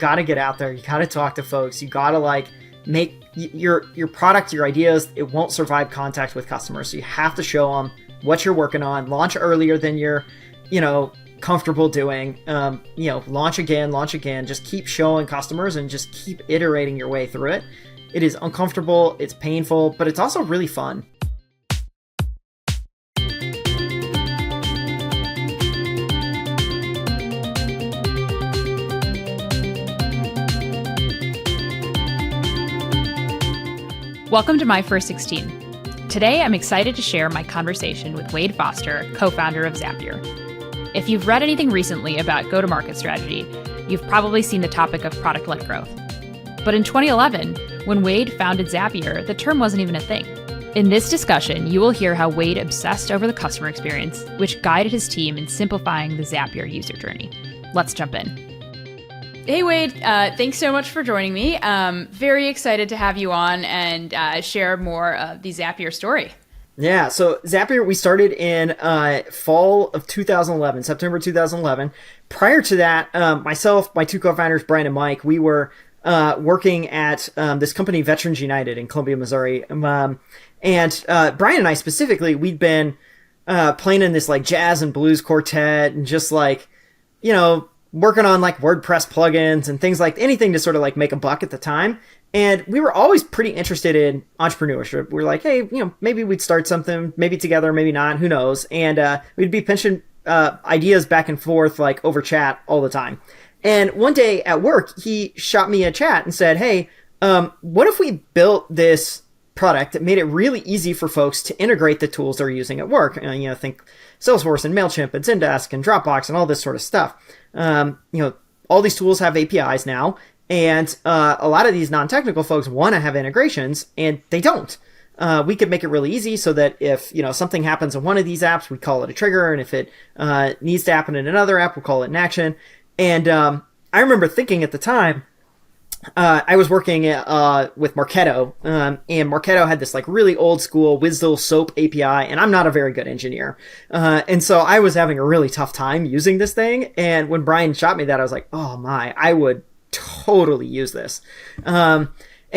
got to get out there. You got to talk to folks. You got to like make your product, your ideas, it won't survive contact with customers. So you have to show them what you're working on, launch earlier than you're, comfortable doing, launch again, just keep showing customers and just keep iterating your way through it. It is uncomfortable, it's painful, but it's also really fun. Welcome to My First 16. Today, I'm excited to share my conversation with Wade Foster, co-founder of Zapier. If you've read anything recently about go-to-market strategy, you've probably seen the topic of product-led growth. But in 2011, when Wade founded Zapier, the term wasn't even a thing. In this discussion, you will hear how Wade obsessed over the customer experience, which guided his team in simplifying the Zapier user journey. Let's jump in. Hey, Wade, thanks so much for joining me. Very excited to have you on and share more of the Zapier story. Yeah, so Zapier, we started in fall of 2011, September 2011. Prior to that, myself, my two co-founders, Brian and Mike, we were working at this company, Veterans United in Columbia, Missouri. And Brian and I specifically, we'd been playing in this like jazz and blues quartet and just like, working on like WordPress plugins and things like anything to sort of like make a buck at the time. And we were always pretty interested in entrepreneurship. We were like, hey, maybe we'd start something, maybe together, maybe not, who knows? And we'd be pinching ideas back and forth like over chat all the time. And one day at work, he shot me a chat and said, hey, what if we built this product that made it really easy for folks to integrate the tools they're using at work? Think Salesforce and MailChimp and Zendesk and Dropbox and all this sort of stuff. All these tools have APIs now, and a lot of these non-technical folks want to have integrations, and they don't. We could make it really easy so that if something happens in one of these apps, we call it a trigger, and if it needs to happen in another app, we'll call it an action. And I remember thinking at the time, I was working with Marketo, and Marketo had this like really old school WSDL SOAP API, and I'm not a very good engineer. And so I was having a really tough time using this thing. And when Brian shot me that, I was like, oh my, I would totally use this. And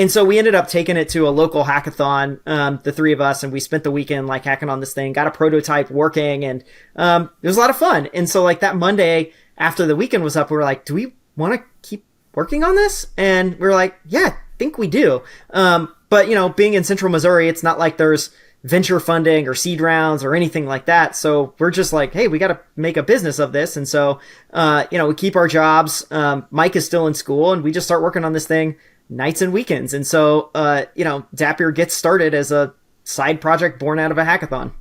so we ended up taking it to a local hackathon, the three of us, and we spent the weekend like hacking on this thing, got a prototype working, and it was a lot of fun. And so like that Monday after the weekend was up, we were like, do we want to keep working on this? And we were like, yeah, I think we do. But being in central Missouri, it's not like there's venture funding or seed rounds or anything like that. So we're just like, hey, we got to make a business of this. And so, we keep our jobs. Mike is still in school, and we just start working on this thing nights and weekends. And so, Zapier gets started as a side project born out of a hackathon.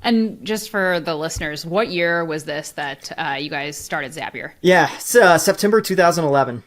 And just for the listeners, what year was this that you guys started Zapier? Yeah, it's September 2011.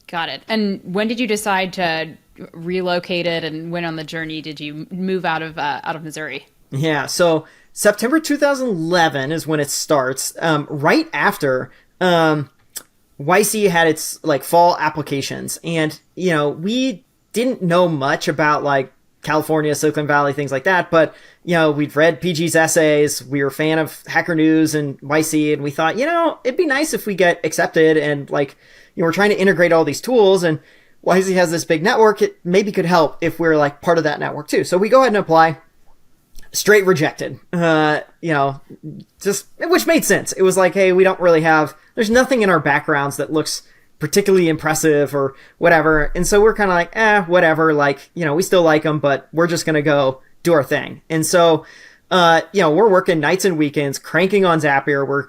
Got it. And when did you decide to relocate it, and when on the journey did you move out of Missouri? Yeah, so September 2011 is when it starts. Right after YC had its like fall applications, and we didn't know much about like California, Silicon Valley, things like that. But, we'd read PG's essays. We were a fan of Hacker News and YC, and we thought, it'd be nice if we get accepted, and like, we're trying to integrate all these tools, and YC has this big network. It maybe could help if we're like part of that network too. So we go ahead and apply. Straight rejected, which made sense. It was like, hey, we don't really there's nothing in our backgrounds that looks particularly impressive or whatever. And so we're kind of like, whatever, like, we still like them, but we're just going to go do our thing. And so, we're working nights and weekends, cranking on Zapier. We're,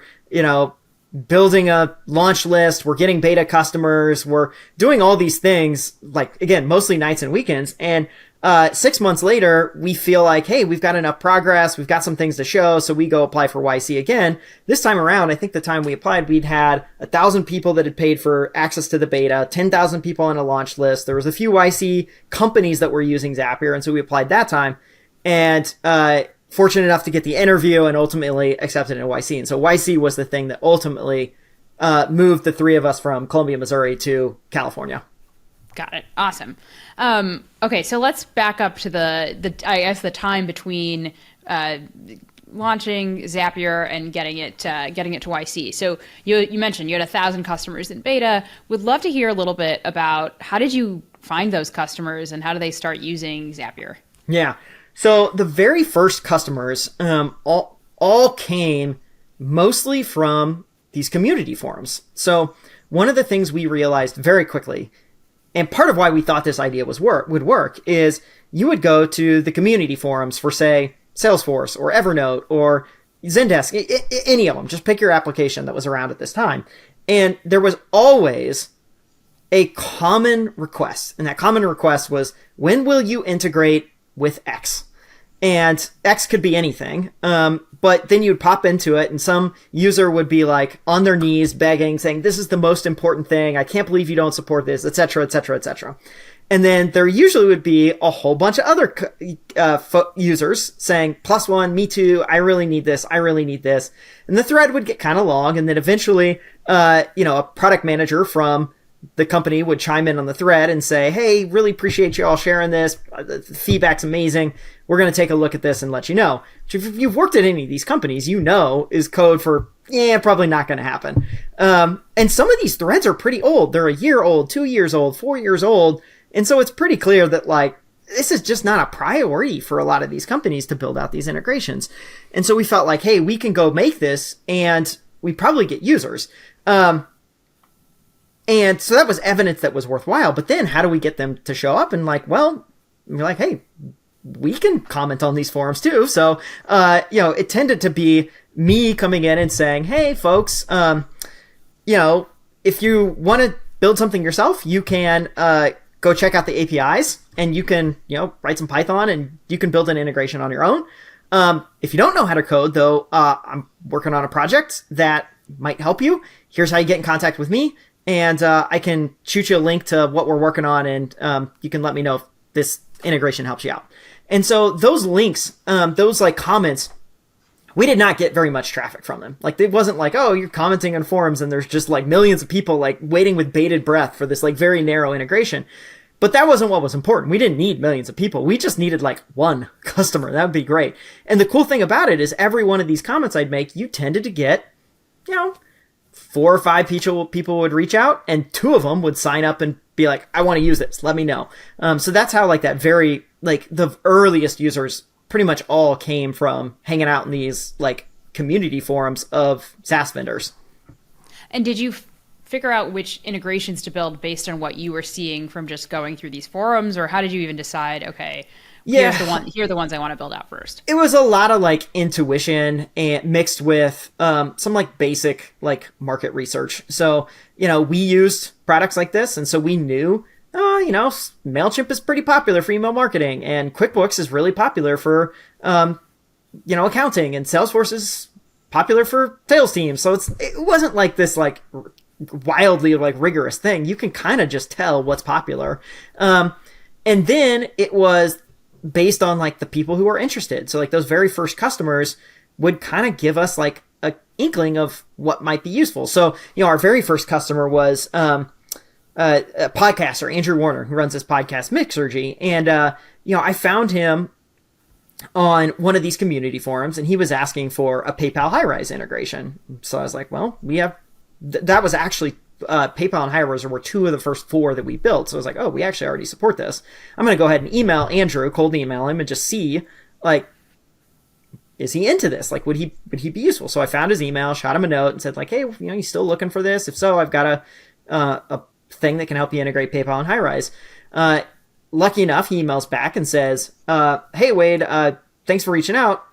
building a launch list. We're getting beta customers. We're doing all these things, like, again, mostly nights and weekends. And 6 months later, we feel like, hey, we've got enough progress. We've got some things to show. So we go apply for YC again. This time around, I think the time we applied, we'd had 1,000 people that had paid for access to the beta, 10,000 people on a launch list. There was a few YC companies that were using Zapier. And so we applied that time, and fortunate enough to get the interview and ultimately accepted in YC. And so YC was the thing that ultimately moved the three of us from Columbia, Missouri to California. Got it. Awesome. Okay, so let's back up to the time between launching Zapier and getting it to YC. So you mentioned you had 1,000 customers in beta. Would love to hear a little bit about how did you find those customers and how do they start using Zapier? Yeah. So the very first customers all came mostly from these community forums. So one of the things we realized very quickly, and part of why we thought this idea would work, is you would go to the community forums for, say, Salesforce or Evernote or Zendesk, any of them. Just pick your application that was around at this time. And there was always a common request. And that common request was, when will you integrate with X? And X could be anything. But then you'd pop into it and some user would be like on their knees begging, saying, this is the most important thing. I can't believe you don't support this, et cetera, et cetera, et cetera. And then there usually would be a whole bunch of other users saying, +1, me too, I really need this, I really need this. And the thread would get kind of long. And then eventually, a product manager from the company would chime in on the thread and say, hey, really appreciate you all sharing this. The feedback's amazing. We're going to take a look at this and let you know. Which if you've worked at any of these companies, is code for, probably not going to happen. And some of these threads are pretty old. They're a year old, 2 years old, 4 years old. And so it's pretty clear that this is just not a priority for a lot of these companies to build out these integrations. And so we felt like, hey, we can go make this and we probably get users. And so that was evidence that was worthwhile. But then how do we get them to show up? And we're like, hey, we can comment on these forums too. So, it tended to be me coming in and saying, hey, folks, if you want to build something yourself, you can go check out the APIs and you can, write some Python and you can build an integration on your own. If you don't know how to code, though, I'm working on a project that might help you. Here's how you get in contact with me. And I can shoot you a link to what we're working on, and you can let me know if this integration helps you out. And so those links, those comments, we did not get very much traffic from them. It wasn't like, oh, you're commenting on forums and there's just millions of people waiting with bated breath for this very narrow integration. But that wasn't what was important. We didn't need millions of people. We just needed one customer. That would be great. And the cool thing about it is every one of these comments I'd make, you tended to get, 4 or 5 people would reach out and 2 of them would sign up and be like, I want to use this. Let me know. So that's how that very, the earliest users pretty much all came from hanging out in these community forums of SaaS vendors. And did you figure out which integrations to build based on what you were seeing from just going through these forums, or how did you even decide, okay, here are the ones I want to build out first? It was a lot of intuition and mixed with some basic market research. So, we used products like this, and so we knew, MailChimp is pretty popular for email marketing, and QuickBooks is really popular for accounting, and Salesforce is popular for sales teams. So it wasn't this wildly rigorous thing. You can kind of just tell what's popular. And then it was based on the people who are interested. So those very first customers would kind of give us a inkling of what might be useful. So, our very first customer was a podcaster, Andrew Warner, who runs this podcast Mixergy. And, I found him on one of these community forums and he was asking for a PayPal high-rise integration. So I was like, well, we have, that was actually PayPal and high-rise were 2 of the first 4 that we built. So I was like, oh, we actually already support this. I'm going to go ahead and email Andrew, cold email him and just see, is he into this? Would he be useful? So I found his email, shot him a note and said hey, you still looking for this? If so, I've got a thing that can help you integrate PayPal and high-rise. Lucky enough, he emails back and says, hey, Wade, thanks for reaching out.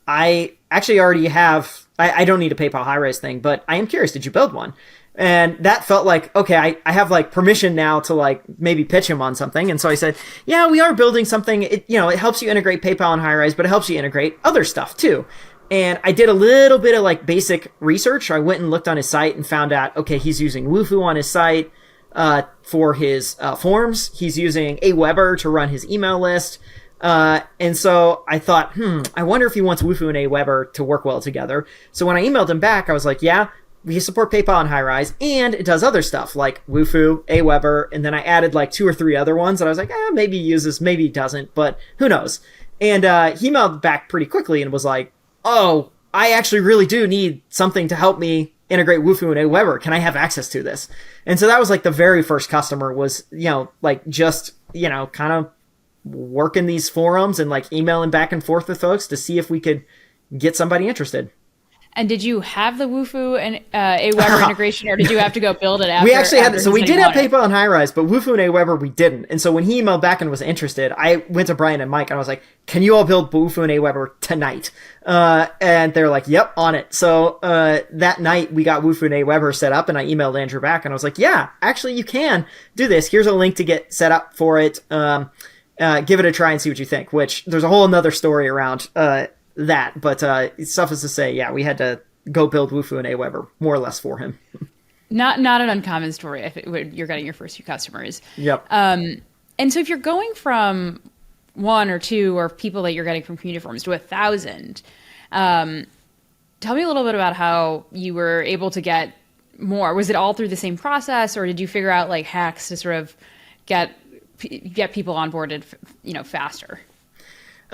I actually already have, I don't need a PayPal high-rise thing, but I am curious, did you build one? And that felt okay, I have permission now to maybe pitch him on something. And so I said, yeah, we are building something. It helps you integrate PayPal and high-rise, but it helps you integrate other stuff too. And I did a little bit of basic research. I went and looked on his site and found out, okay, he's using Wufoo on his site for his forms. He's using Aweber to run his email list. And so I thought, I wonder if he wants Wufoo and Aweber to work well together. So when I emailed him back, I was like, yeah, we support PayPal and high-rise, and it does other stuff like Wufoo, Aweber, and then I added 2 or 3 other ones that I was like, maybe he uses, maybe he doesn't, but who knows? And he emailed back pretty quickly and was like, oh, I actually really do need something to help me integrate Wufoo and Aweber. Can I have access to this? And so that was like the very first customer was, like just, kind of working these forums and like emailing back and forth with folks to see if we could get somebody interested. And did you have the Wufoo and Aweber integration, or did you have to go build it after? We actually had, so we did have it? PayPal and Highrise, but Wufoo and Aweber we didn't. And so when he emailed back and was interested, I went to Brian and Mike and I was like, can you all build Wufoo and Aweber tonight? And they're like, yep, on it. So that night we got Wufoo and Aweber set up, and I emailed Andrew back and I was like, yeah, actually you can do this. Here's a link to get set up for it. Give it a try and see what you think, which there's a whole another story around that, but suffice to say, yeah, we had to go build Wufoo and Aweber more or less for him. Not an uncommon story if you're getting your first few customers. Yep. And so if you're going from one or two or people that you're getting from community forums to 1,000, tell me a little bit about how you were able to get more. Was it all through the same process, or did you figure out like hacks to sort of get people onboarded, faster?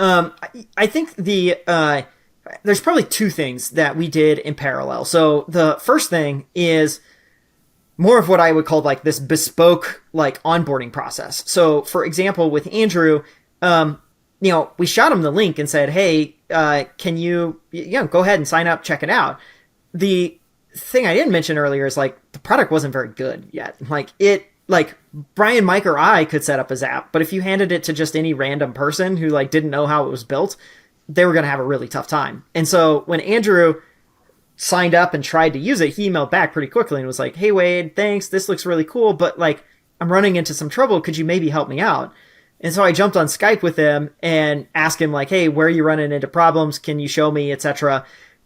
I think there's probably two things that we did in parallel. So the first thing is more of what I would call like this bespoke like onboarding process. So for example, with Andrew, we shot him the link and said, hey, can you go ahead and sign up, check it out. The thing I didn't mention earlier is like the product wasn't very good yet. Like Brian, Mike, or I could set up a Zap, but if you handed it to just any random person who like didn't know how it was built, they were going to have a really tough time. And so when Andrew signed up and tried to use it, he emailed back pretty quickly and was like, hey, Wade, thanks. This looks really cool, but like I'm running into some trouble. Could you maybe help me out? And so I jumped on Skype with him and asked him like, hey, where are you running into problems? Can you show me, etc.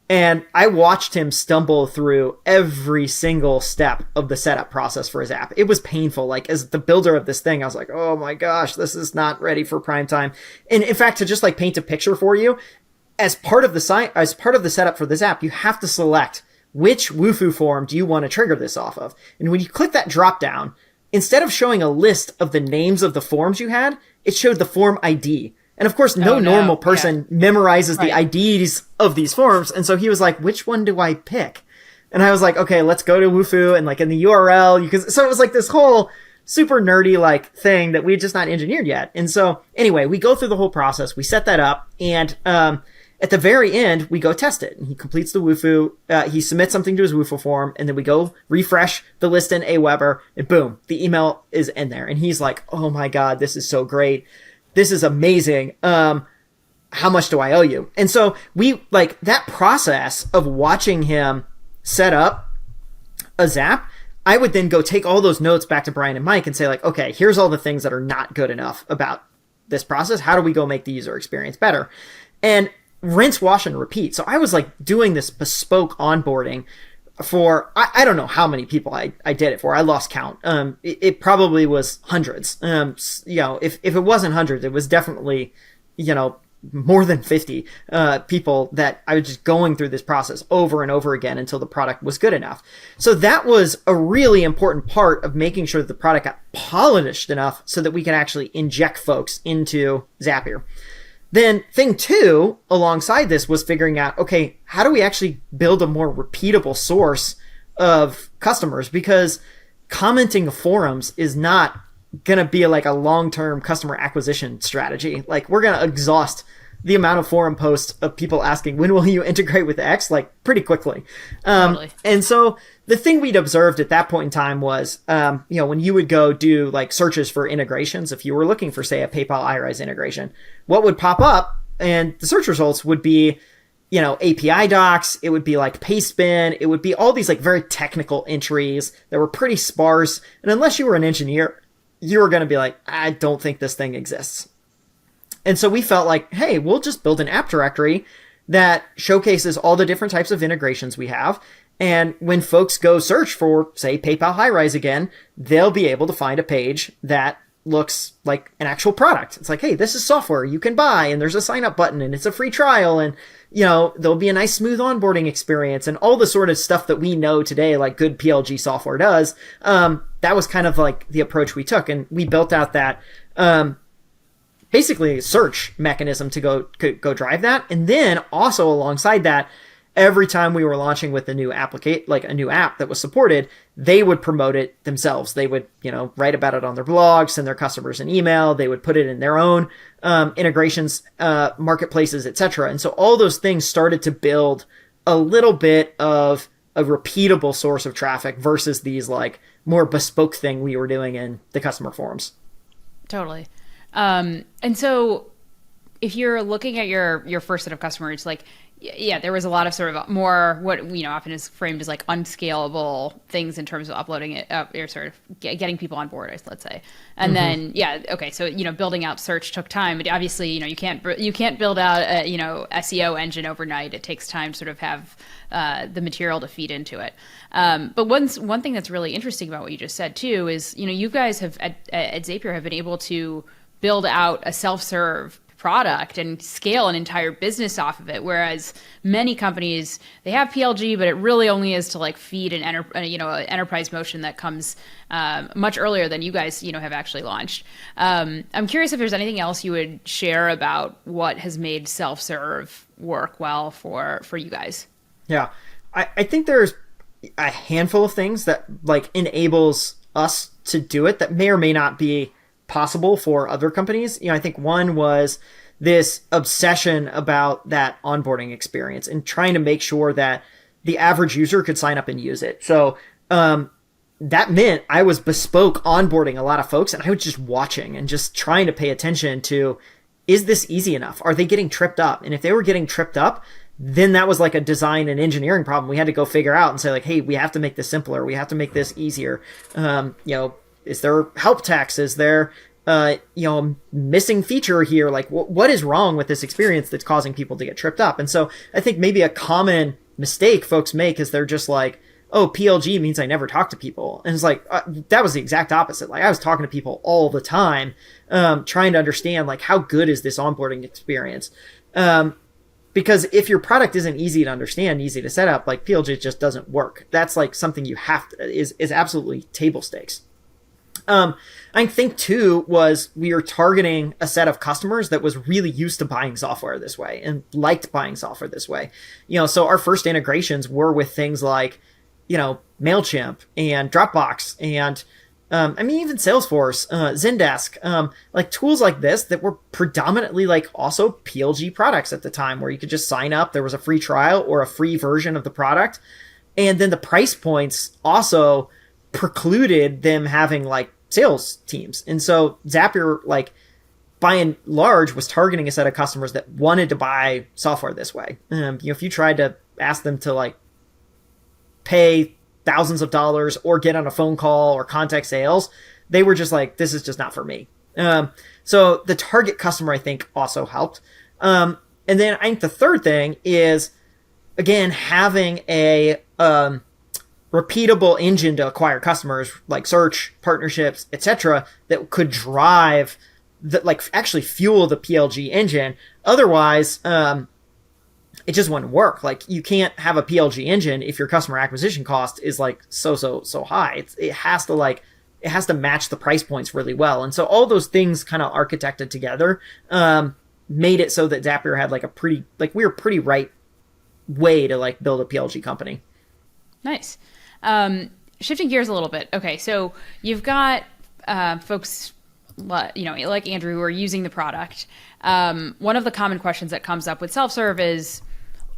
And I watched him stumble through every single step of the setup process for his app. It was painful. Like as the builder of this thing, I was like, oh my gosh, this is not ready for prime time. And in fact, to just like paint a picture for you, as part of the setup for this app, you have to select which Wufoo form do you want to trigger this off of. And when you click that drop down, instead of showing a list of the names of the forms you had, it showed the form ID. And of course, no normal person memorizes the IDs of these forms. And so he was like, which one do I pick? And I was like, okay, let's go to Wufoo, and like in the URL, so it was like this whole super nerdy like thing that we had just not engineered yet. And so anyway, we go through the whole process, we set that up, and at the very end, we go test it. And he completes the Wufoo, he submits something to his Wufoo form, and then we go refresh the list in Aweber, and boom, the email is in there. And he's like, oh my God, this is so great. This is amazing. How much do I owe you? And so we like that process of watching him set up a Zap. I would then go take all those notes back to Brian and Mike and say like, okay, here's all the things that are not good enough about this process. How do we go make the user experience better? And rinse, wash, and repeat. So I was like doing this bespoke onboarding for, I don't know how many people I did it for. I lost count. It probably was hundreds. If it wasn't hundreds, it was definitely, more than 50 people that I was just going through this process over and over again until the product was good enough. So that was a really important part of making sure that the product got polished enough so that we can actually inject folks into Zapier. Then thing two, alongside this, was figuring out, okay, how do we actually build a more repeatable source of customers? Because commenting forums is not going to be like a long-term customer acquisition strategy. Like we're going to exhaust the amount of forum posts of people asking, when will you integrate with X? Like pretty quickly. Totally. And so the thing we'd observed at that point in time was, when you would go do like searches for integrations, if you were looking for, say, a PayPal iRise integration, what would pop up and the search results would be, API docs. It would be like Pastebin. It would be all these like very technical entries that were pretty sparse. And unless you were an engineer, you were going to be like, I don't think this thing exists. And so we felt like, hey, we'll just build an app directory that showcases all the different types of integrations we have. And when folks go search for, say, PayPal Highrise again, they'll be able to find a page that looks like an actual product. It's like, hey, this is software you can buy, and there's a sign up button, and it's a free trial, and there'll be a nice smooth onboarding experience, and all the sort of stuff that we know today, like good PLG software does. That was kind of like the approach we took, and we built out that basically a search mechanism to go drive that. And then also alongside that, every time we were launching with a new a new app that was supported, they would promote it themselves. They would, write about it on their blog, send their customers an email. They would put it in their own integrations, marketplaces, etc. And so all those things started to build a little bit of a repeatable source of traffic versus these like more bespoke thing we were doing in the customer forums. Totally. And so if you're looking at your first set of customers, like, yeah, there was a lot of sort of more what often is framed as like unscalable things in terms of uploading it or sort of getting people on board, let's say. And then so building out search took time. But obviously, you can't build out a SEO engine overnight. It takes time to sort of have the material to feed into it. But one thing that's really interesting about what you just said too is you guys have at Zapier have been able to build out a self-serve product and scale an entire business off of it, whereas many companies, they have PLG, but it really only is to like feed an enterprise motion that comes much earlier than you guys have actually launched. I'm curious if there's anything else you would share about what has made self-serve work well for you guys. Yeah, I think there's a handful of things that like enables us to do it that may or may not be possible for other companies. I think one was this obsession about that onboarding experience and trying to make sure that the average user could sign up and use it. So that meant I was bespoke onboarding a lot of folks, and I was just watching and just trying to pay attention to, is this easy enough? Are they getting tripped up? And if they were getting tripped up, then that was like a design and engineering problem we had to go figure out and say like, hey, we have to make this simpler. We have to make this easier. Is there help text? Is there, missing feature here? Like, what is wrong with this experience that's causing people to get tripped up? And so I think maybe a common mistake folks make is they're just like, oh, PLG means I never talk to people. And it's like, that was the exact opposite. Like I was talking to people all the time, trying to understand like, how good is this onboarding experience? Because if your product isn't easy to understand, easy to set up, like PLG just doesn't work. That's like something you have to, is absolutely table stakes. I think too was we were targeting a set of customers that was really used to buying software this way and liked buying software this way. So our first integrations were with things like, MailChimp and Dropbox and, even Salesforce, Zendesk, like tools like this that were predominantly like also PLG products at the time where you could just sign up. There was a free trial or a free version of the product. And then the price points also precluded them having like sales teams. And so Zapier, like by and large, was targeting a set of customers that wanted to buy software this way. If you tried to ask them to like pay thousands of dollars or get on a phone call or contact sales, they were just like, this is just not for me. So the target customer, I think, also helped. And then I think the third thing is, again, having a repeatable engine to acquire customers like search, partnerships, etc., that could drive actually fuel the PLG engine. Otherwise, it just wouldn't work. Like you can't have a PLG engine if your customer acquisition cost is like so high. It has to match the price points really well. And so all those things kind of architected together made it so that Zapier had we were pretty right way to like build a PLG company. Nice. Shifting gears a little bit. Okay, so you've got folks, like Andrew, who are using the product. One of the common questions that comes up with self-serve is,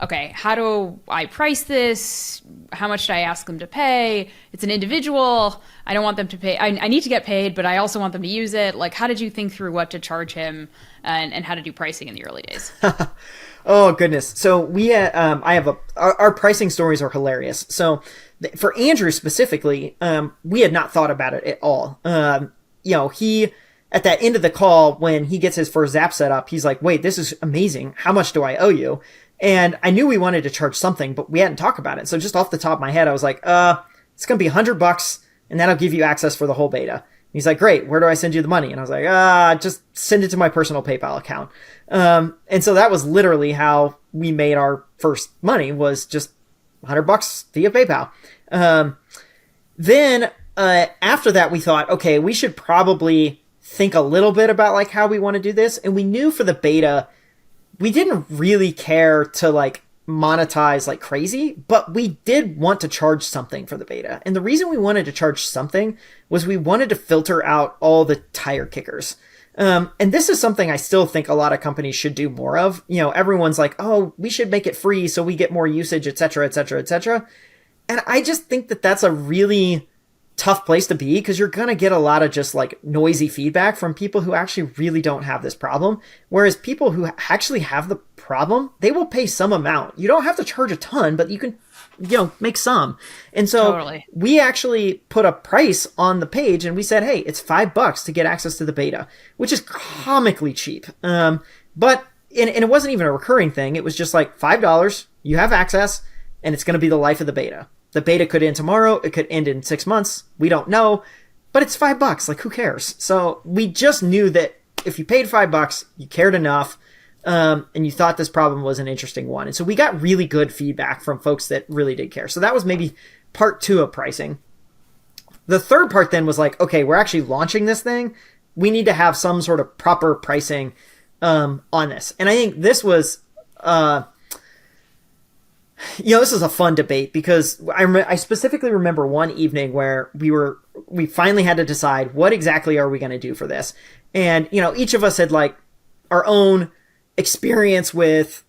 okay, how do I price this? How much should I ask them to pay? It's an individual. I don't want them to pay. I need to get paid, but I also want them to use it. Like, how did you think through what to charge him and how to do pricing in the early days? Oh, goodness. So we our pricing stories are hilarious. So for Andrew specifically, we had not thought about it at all. He, at that end of the call, when he gets his first Zap set up, he's like, wait, this is amazing. How much do I owe you? And I knew we wanted to charge something, but we hadn't talked about it. So just off the top of my head, I was like, it's going to be $100 and that'll give you access for the whole beta. And he's like, great. Where do I send you the money? And I was like, just send it to my personal PayPal account. And so that was literally how we made our first money, was just $100 via PayPal. Then after that, we thought, okay, we should probably think a little bit about like how we want to do this. And we knew for the beta, we didn't really care to like monetize like crazy, but we did want to charge something for the beta. And the reason we wanted to charge something was we wanted to filter out all the tire kickers. And this is something I still think a lot of companies should do more of. You know, everyone's like, oh, we should make it free so we get more usage, et cetera, et cetera, et cetera. And I just think that that's a really tough place to be, because you're going to get a lot of just like noisy feedback from people who actually really don't have this problem. Whereas people who actually have the problem, they will pay some amount. You don't have to charge a ton, but you can, make some. And so Totally. we actually put a price on the page and we said, hey, it's $5 to get access to the beta, which is comically cheap. But it wasn't even a recurring thing. It was just like $5, you have access, and it's going to be the life of the beta. The beta could end tomorrow. It could end in 6 months. We don't know, but it's $5. Like, who cares? So we just knew that if you paid $5, you cared enough, and you thought this problem was an interesting one. And so we got really good feedback from folks that really did care. So that was maybe part 2 of pricing. The third part then was like, okay, we're actually launching this thing. We need to have some sort of proper pricing on this. And I think this was, this is a fun debate, because I specifically remember one evening where we finally had to decide what exactly are we going to do for this. And, each of us had like our own experience with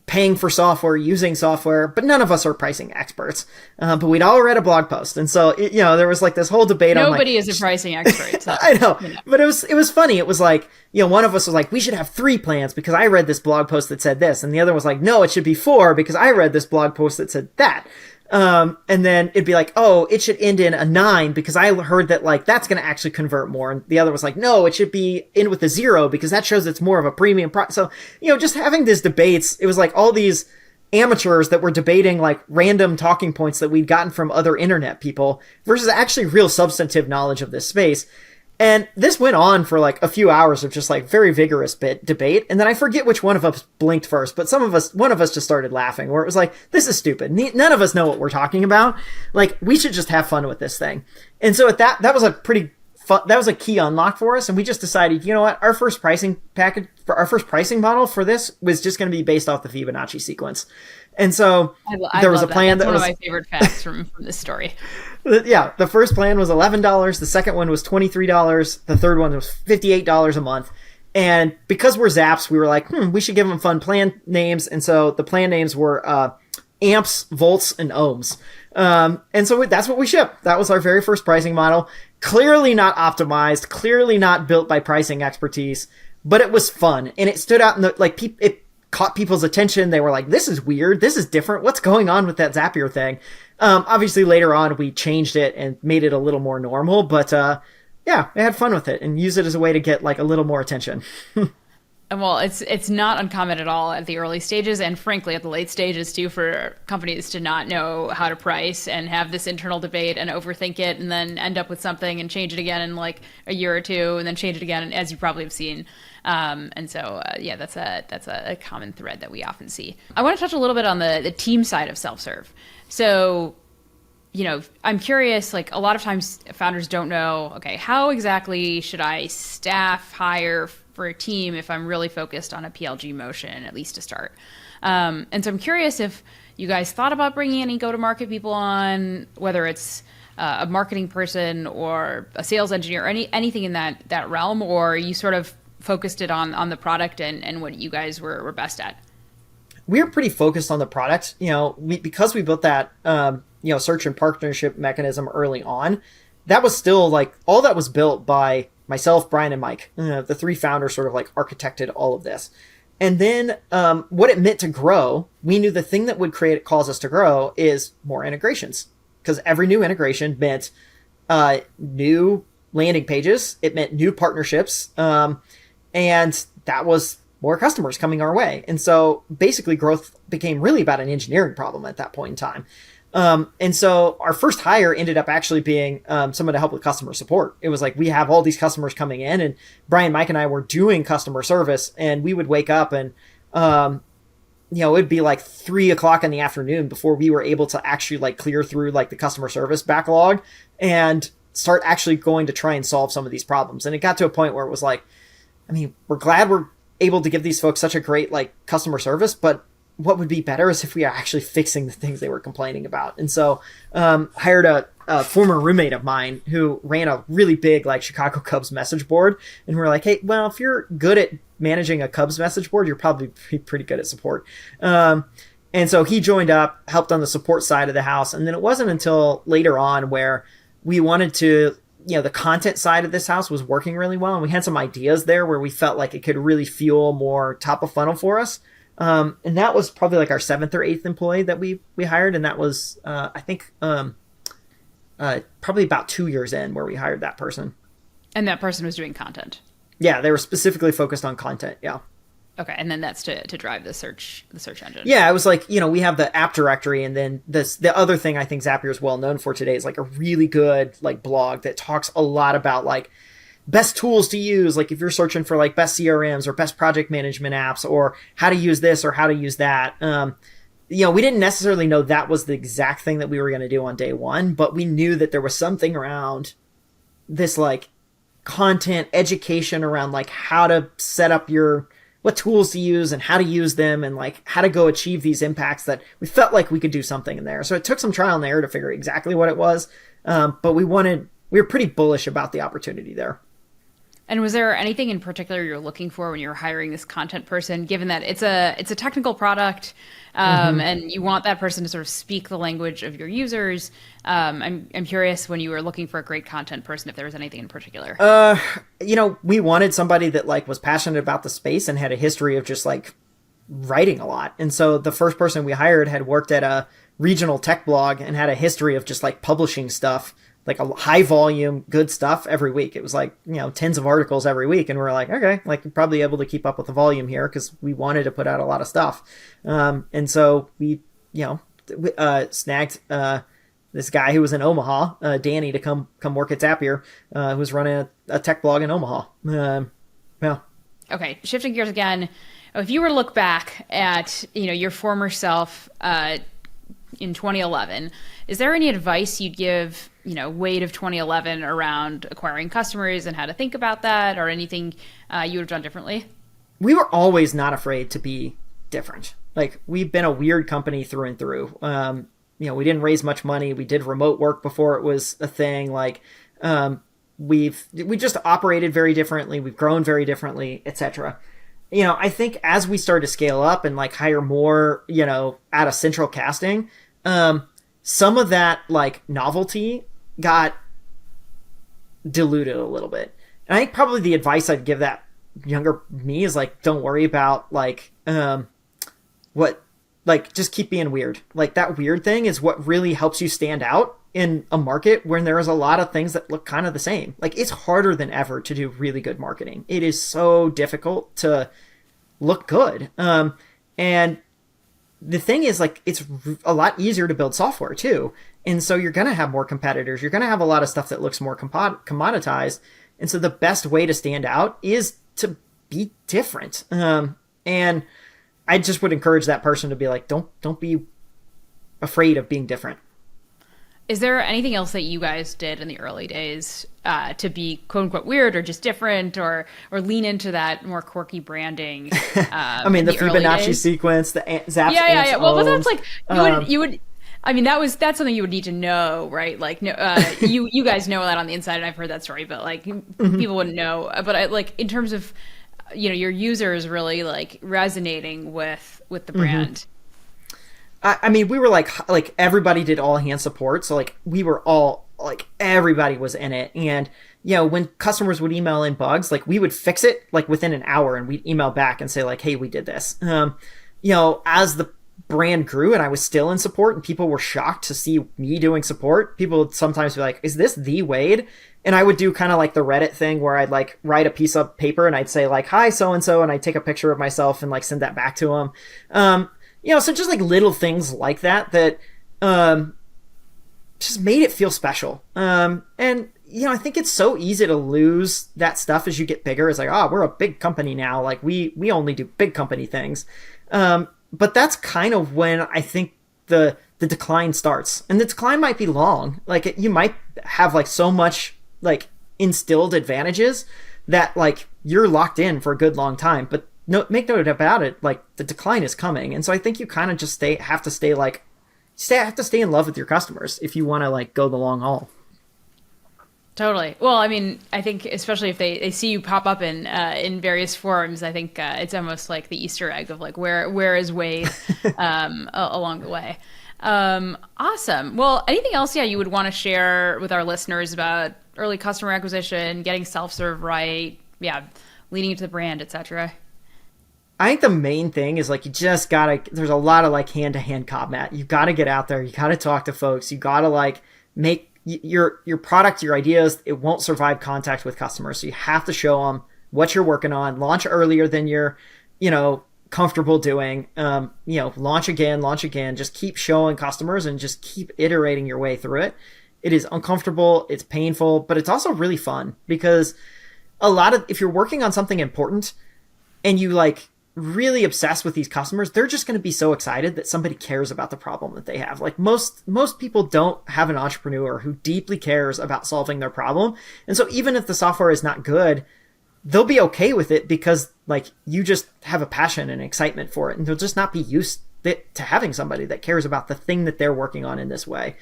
paying for software, using software, but none of us are pricing experts. But we'd all read a blog post. And so, there was like this whole debate. Nobody is a pricing expert. So, I know, but it was funny. It was like, one of us was like, we should have 3 plans because I read this blog post that said this. And the other was like, no, it should be 4 because I read this blog post that said that. And then it'd be like, oh, it should end in a 9 because I heard that like that's going to actually convert more. And the other was like, no, it should be end with a 0 because that shows it's more of a premium So, just having these debates, it was like all these amateurs that were debating like random talking points that we'd gotten from other internet people versus actually real substantive knowledge of this space. And this went on for like a few hours of just like very vigorous debate. And then I forget which one of us blinked first, but one of us just started laughing, where it was like, this is stupid. None of us know what we're talking about. Like, we should just have fun with this thing. And so that was a pretty fun, that was a key unlock for us. And we just decided, you know what, our first pricing model for this was just going to be based off the Fibonacci sequence. And so there was a plan that's one of my favorite facts from this story. Yeah, the first plan was $11. The second one was $23. The third one was $58 a month. And because we're Zaps, we were like, we should give them fun plan names. And so the plan names were amps, volts, and ohms. And so that's what we shipped. That was our very first pricing model. Clearly not optimized, clearly not built by pricing expertise, but it was fun. And it stood out in it caught people's attention. They were like, this is weird. This is different. What's going on with that Zapier thing? Obviously later on we changed it and made it a little more normal, but, yeah, I had fun with it and used it as a way to get like a little more attention. Well, it's not uncommon at all at the early stages, and frankly at the late stages too, for companies to not know how to price and have this internal debate and overthink it and then end up with something and change it again in like a year or two and then change it again, as you probably have seen. And so, that's a common thread that we often see. I want to touch a little bit on the team side of self-serve. So, I'm curious, like a lot of times founders don't know, okay, how exactly should I hire for a team if I'm really focused on a PLG motion, at least to start. And so I'm curious if you guys thought about bringing any go-to-market people on, whether it's a marketing person or a sales engineer or anything in that realm, or you sort of focused it on the product and what you guys were best at. We're pretty focused on the product, because we built that, search and partnership mechanism early on. That was still like all that was built by myself, Brian, and Mike. The 3 founders sort of like architected all of this. And then what it meant to grow, we knew the thing that would cause us to grow is more integrations, because every new integration meant new landing pages. It meant new partnerships. And that was more customers coming our way. And so basically growth became really about an engineering problem at that point in time. And so our first hire ended up actually being someone to help with customer support. It was like, we have all these customers coming in, and Brian, Mike, and I were doing customer service, and we would wake up and, it'd be like 3:00 in the afternoon before we were able to actually like clear through like the customer service backlog. And start actually going to try and solve some of these problems. And it got to a point where it was like, I mean, we're glad we're able to give these folks such a great like customer service, but what would be better is if we are actually fixing the things they were complaining about. And so hired a former roommate of mine who ran a really big like Chicago Cubs message board. And we're like, hey, well, if you're good at managing a Cubs message board, you're probably pretty good at support. And so he joined up, helped on the support side of the house. And then it wasn't until later on where we wanted to, the content side of this house was working really well. And we had some ideas there where we felt like it could really fuel more top of funnel for us. And that was probably like our 7th or 8th employee that we hired. And that was, I think, probably about 2 years in where we hired that person. And that person was doing content. Yeah, they were specifically focused on content. Yeah. Okay, and then that's to drive the search engine. Yeah, it was like, we have the app directory, and then the other thing I think Zapier is well known for today is like a really good like blog that talks a lot about like best tools to use. Like if you're searching for like best CRMs or best project management apps or how to use this or how to use that. We didn't necessarily know that was the exact thing that we were going to do on day one, but we knew that there was something around this like content education around like how to set up what tools to use and how to use them and like how to go achieve these impacts that we felt like we could do something in there. So it took some trial and error to figure exactly what it was. But we were pretty bullish about the opportunity there. And was there anything in particular you're looking for when you were hiring this content person, given that it's a technical product, and you want that person to sort of speak the language of your users? I'm curious when you were looking for a great content person, if there was anything in particular. We wanted somebody that like was passionate about the space and had a history of just like writing a lot. And so the first person we hired had worked at a regional tech blog and had a history of just like publishing stuff, like a high volume, good stuff every week. It was like, tens of articles every week. And we're like, okay, like you're probably able to keep up with the volume here because we wanted to put out a lot of stuff. And so we, snagged this guy who was in Omaha, Danny, to come work at Zapier, who was running a tech blog in Omaha. Yeah. Okay, shifting gears again. If you were to look back at, your former self in 2011, is there any advice you'd give, Wade of 2011 around acquiring customers and how to think about that, or anything you would have done differently? We were always not afraid to be different. Like we've been a weird company through and through. We didn't raise much money. We did remote work before it was a thing. Like we just operated very differently. We've grown very differently, etc. I think as we started to scale up and like hire more, out of central casting, some of that like novelty got diluted a little bit. And I think probably the advice I'd give that younger me is like, don't worry about like, just keep being weird. Like that weird thing is what really helps you stand out in a market when there is a lot of things that look kind of the same. Like it's harder than ever to do really good marketing. It is so difficult to look good. And the thing is like, it's a lot easier to build software too. And so you're going to have more competitors. You're going to have a lot of stuff that looks more commoditized. And so the best way to stand out is to be different. And I just would encourage that person to be like, don't be afraid of being different. Is there anything else that you guys did in the early days to be quote unquote weird or just different or lean into that more quirky branding? I mean, the Fibonacci sequence, the Zaps. Yeah. Well, but that's like you would. I mean, that's something you would need to know, right? Like, no, you guys know that on the inside, and I've heard that story, but like people wouldn't know. But like in terms of your users really like resonating with the brand. I mean, we were like everybody did all hand support. So like we were all like everybody was in it. And, when customers would email in bugs, like we would fix it like within an hour and we'd email back and say like, hey, we did this. As the brand grew and I was still in support and people were shocked to see me doing support, people would sometimes be like, is this the Wade? And I would do kind of like the Reddit thing where I'd like write a piece of paper and I'd say like, hi, so-and-so. And I'd take a picture of myself and like send that back to them. So just like little things like that just made it feel special. And, I think it's so easy to lose that stuff as you get bigger. It's like, we're a big company now. Like we only do big company things. But that's kind of when I think the decline starts. And the decline might be long. Like you might have like so much like instilled advantages that like you're locked in for a good long time. But no, make note about it, like the decline is coming. And so I think you kind of just have to stay in love with your customers if you want to like go the long haul. Totally. Well, I mean, I think especially if they see you pop up in various forums, I think it's almost like the Easter egg of like where is Wade along the way. Awesome. Well, anything else, you would want to share with our listeners about early customer acquisition, getting self-serve right, leading into the brand, etc.? I think the main thing is like you just gotta. There's a lot of like hand-to-hand combat. You gotta get out there. You gotta talk to folks. You gotta like make your product, your ideas. It won't survive contact with customers. So you have to show them what you're working on. Launch earlier than you're, comfortable doing. Launch again. Just keep showing customers and just keep iterating your way through it. It is uncomfortable. It's painful, but it's also really fun because if you're working on something important and you like really obsessed with these customers, they're just going to be so excited that somebody cares about the problem that they have. Like most people don't have an entrepreneur who deeply cares about solving their problem. And so even if the software is not good, they'll be okay with it because like you just have a passion and excitement for it. And they'll just not be used to having somebody that cares about the thing that they're working on in this way.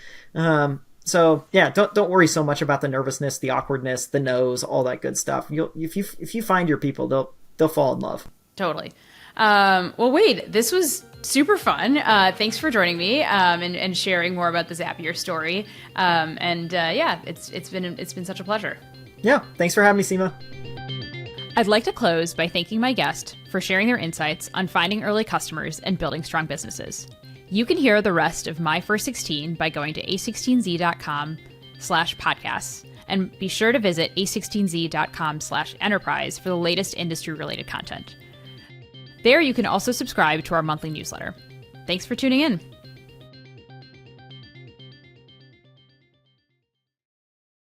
So yeah, don't worry so much about the nervousness, the awkwardness, the no's, all that good stuff. If you find your people, they'll fall in love. Totally. Well, Wade, this was super fun. Thanks for joining me and sharing more about the Zapier story. It's been such a pleasure. Yeah, thanks for having me, Seema. I'd like to close by thanking my guest for sharing their insights on finding early customers and building strong businesses. You can hear the rest of My First 16 by going to a16z.com/podcasts. And be sure to visit a16z.com/enterprise for the latest industry-related content. There you can also subscribe to our monthly newsletter. Thanks for tuning in.